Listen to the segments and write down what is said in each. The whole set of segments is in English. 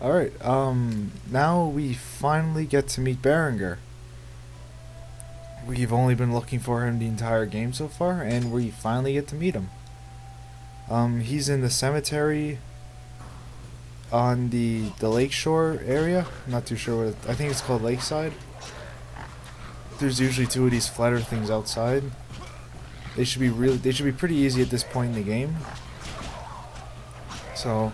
Alright, now we finally get to meet Berengar. We've only been looking for him the entire game so far, and we finally get to meet him. He's in the cemetery on the lakeshore area. I'm not too sure what I think it's called Lakeside. There's usually two of these flatter things outside. They should be pretty easy at this point in the game. So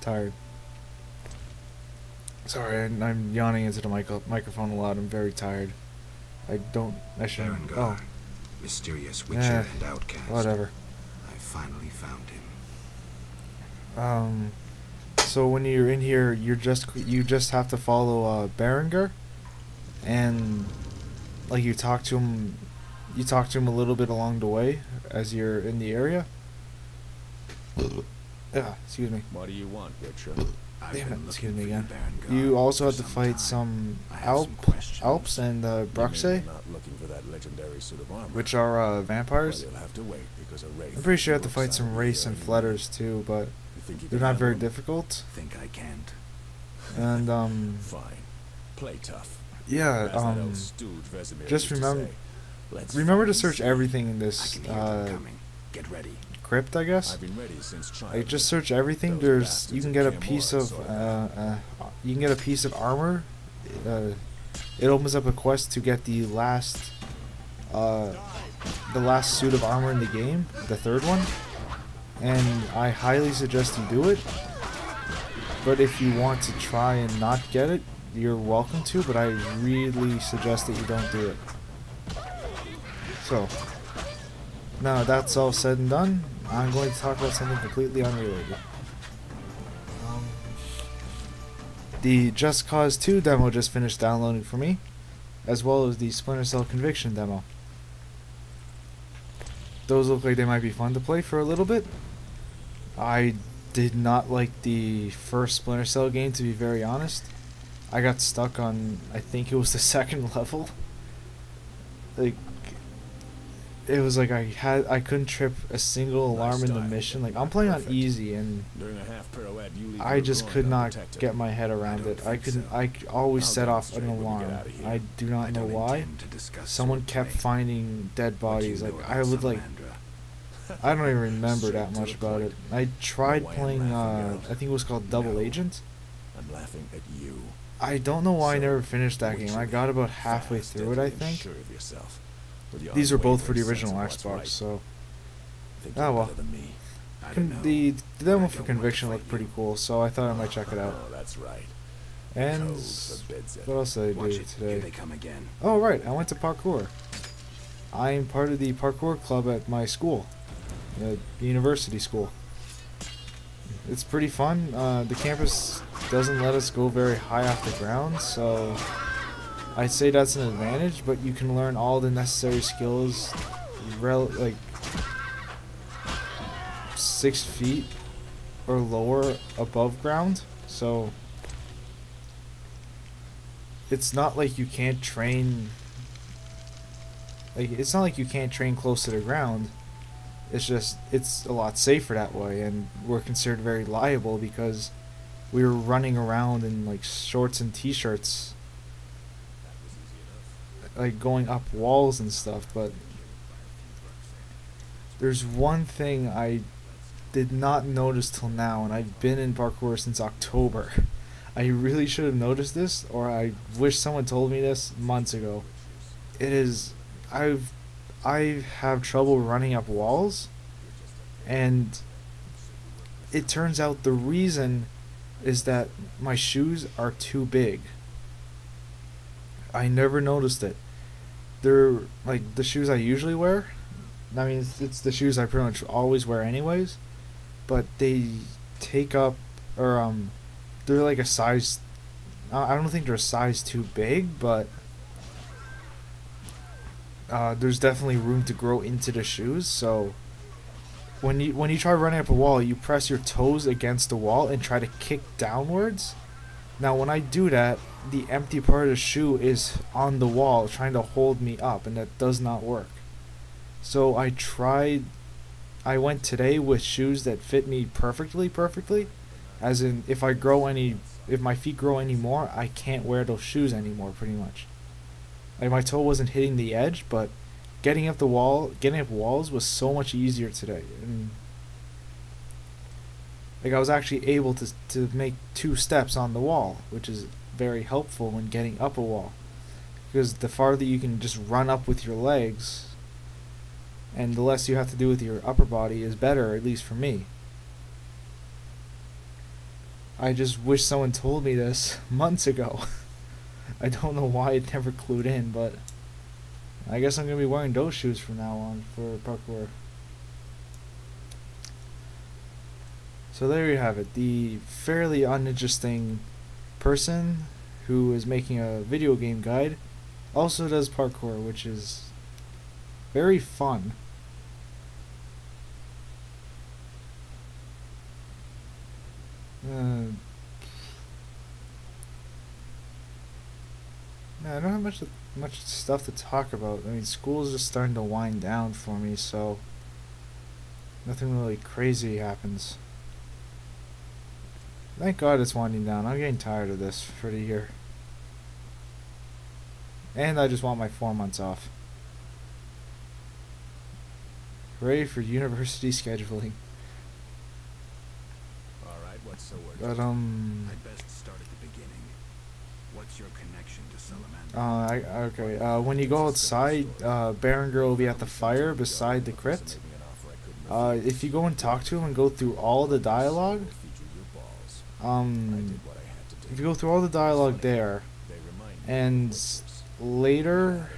tired. Sorry, I'm yawning into the microphone a lot. I'm very tired. I shouldn't. Berengar, Oh, mysterious witcher and outcast. whatever. I finally found him. So when you're in here, you just have to follow Berengar, and like you talk to him a little bit along the way as you're in the area. Excuse me. What do you want, Witcher? Damn it, excuse me again. Berengar You also have to for fight time. some I have some questions. Alps and Bruxe, You're not looking for that legendary suit of armor. which are vampires. Well, you'll have to wait because a wraith I'm pretty sure you have to looks fight out some of the race and area. flutters too, but You think you they're can not very handle 'em? difficult. Think I can't. And Fine. Play tough. yeah, As that old stooge Vesemir just used to remember- say, "Let's remember to fight search and everything in I this can hear them coming. Get ready. crypt, I see." guess. I've been ready since childhood. Like just search everything. Those There's bastards you can at get a Camp piece Morris of saw armor. It opens up a quest to get the last suit of armor in the game, the third one, and I highly suggest you do it. But if you want to try and not get it, you're welcome to, but I really suggest that you don't do it. So, now that's all said and done, I'm going to talk about something completely unrelated. The Just Cause 2 demo just finished downloading for me, as well as the Splinter Cell Conviction demo. Those look like they might be fun to play for a little bit. I did not like the first Splinter Cell game, to be very honest. I got stuck on, I think it was the second level. Like, it was like I couldn't trip a single alarm in the mission. Like, I'm playing on easy, and During a half pirouette, you leave I your just groin could not undetected. get my head around it. I always I'll set off an demonstrate when we get alarm. out of here. I do not know don't why. intend to discuss Someone sword kept play. finding dead What do you bodies. know Like, about I would like, Salamandra? I don't even remember Straight that to much the about it. point. I tried why I'm playing, laughing, I think it was called Double No. Agent. I'm laughing at you. I don't know why I So, never finished that game. I literally got about halfway fast, through it, I deadly, and think. sure of yourself, with your These are both for the unwavering original sense of Xbox, what's so right. Think Oh, you're well. better than me. I don't know. the demo I for don't want to Conviction fight looked pretty you. cool, so I thought I might check it out. Oh, that's right. And Code forbids it. what else did I Watch do it. Here they today? come again. Oh right, I went to parkour. I'm part of the parkour club at my school, the university school. It's pretty fun. The campus doesn't let us go very high off the ground, so I'd say that's an advantage. But you can learn all the necessary skills, like 6 feet or lower above ground. So it's not like you can't train. Like, it's not like you can't train close to the ground. It's just, it's a lot safer that way, and we're considered very liable because we were running around in like shorts and t-shirts, like going up walls and stuff. But there's one thing I did not notice till now, and I've been in parkour since October. I really should have noticed this, or I wish someone told me this months ago. It is, I have trouble running up walls, and it turns out the reason is that my shoes are too big. I never noticed it. They're like the shoes I usually wear. I mean, it's the shoes I pretty much always wear anyways, but they take up, or they're like a size, I don't think they're a size too big, but there's definitely room to grow into the shoes. So when you try running up a wall, you press your toes against the wall and try to kick downwards. Now when I do that, the empty part of the shoe is on the wall trying to hold me up, and that does not work. So I went today with shoes that fit me perfectly, as in if my feet grow any more, I can't wear those shoes anymore pretty much. Like my toe wasn't hitting the edge, but getting up walls was so much easier today. And like I was actually able to make 2 steps on the wall, which is very helpful when getting up a wall, because the farther you can just run up with your legs and the less you have to do with your upper body is better, at least for me. I just wish someone told me this months ago. I don't know why it never clued in, but I guess I'm going to be wearing those shoes from now on for parkour. So there you have it, the fairly uninteresting person who is making a video game guide also does parkour, which is very fun. I don't have much stuff to talk about. I mean, school's just starting to wind down for me, so nothing really crazy happens. Thank God it's winding down. I'm getting tired of this for the year. And I just want my 4 months off. Hooray for university scheduling. Alright, what's so worth? But I'd best start at the beginning. What's your connection to Salamander? okay. When you go outside, Berengar will be at the fire beside the crypt. If you go and talk to him and go through all the dialogue, if you go through all the dialogue there, and later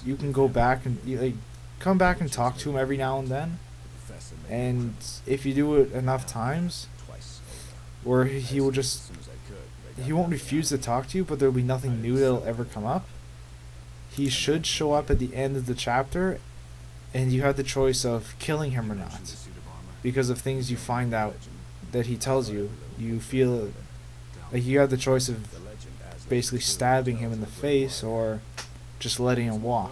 you can go back and come back and talk to him every now and then, and if you do it enough times, or he won't refuse to talk to you, but there'll be nothing new that'll ever come up. He should show up at the end of the chapter, and you have the choice of killing him or not, because of things you find out that he tells you. You feel like you have the choice of basically stabbing him in the face or just letting him walk.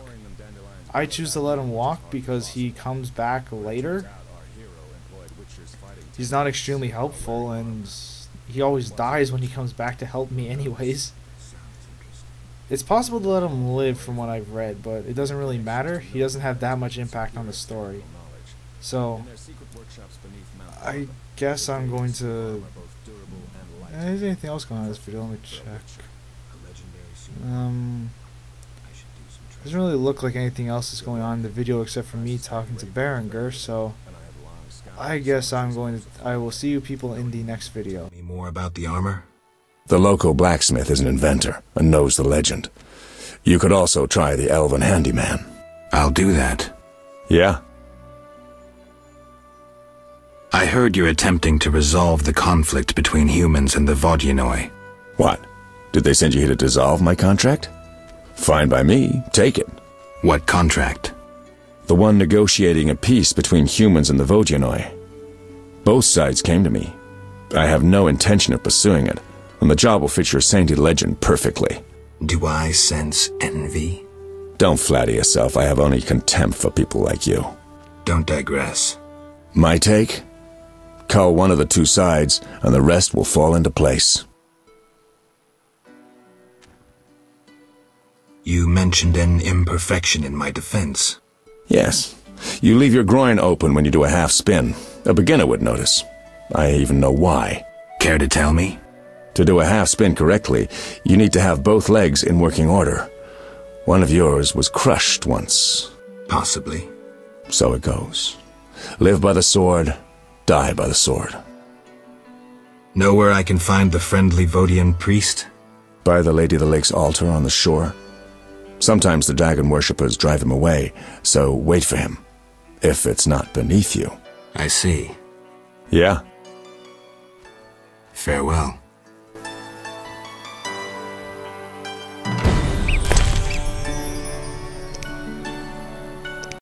I choose to let him walk because he comes back later. He's not extremely helpful, and he always dies when he comes back to help me anyways. It's possible to let him live from what I've read, but it doesn't really matter. He doesn't have that much impact on the story. So I guess I'm going to... Is there anything else going on in this video? Let me check. Doesn't really look like anything else is going on in the video except for me talking to Berengar, so I guess I will see you people in the next video. Any more about the armor? The local blacksmith is an inventor and knows the legend. You could also try the elven handyman. I'll do that. Yeah? I heard you're attempting to resolve the conflict between humans and the Vodyanoi. What? Did they send you here to dissolve my contract? Fine by me. Take it. What contract? The one negotiating a peace between humans and the Vodyanoi. Both sides came to me. I have no intention of pursuing it, and the job will fit your sainted legend perfectly. Do I sense envy? Don't flatter yourself. I have only contempt for people like you. Don't digress. My take? Cull one of the 2 sides, and the rest will fall into place. You mentioned an imperfection in my defense. Yes. You leave your groin open when you do a half spin. A beginner would notice. I even know why. Care to tell me? To do a half spin correctly, you need to have both legs in working order. One of yours was crushed once. Possibly. So it goes. Live by the sword, die by the sword. Know where I can find the friendly Vodian priest? By the Lady of the Lake's altar on the shore. Sometimes the dragon worshippers drive him away, so wait for him. If it's not beneath you. I see. Yeah? Farewell.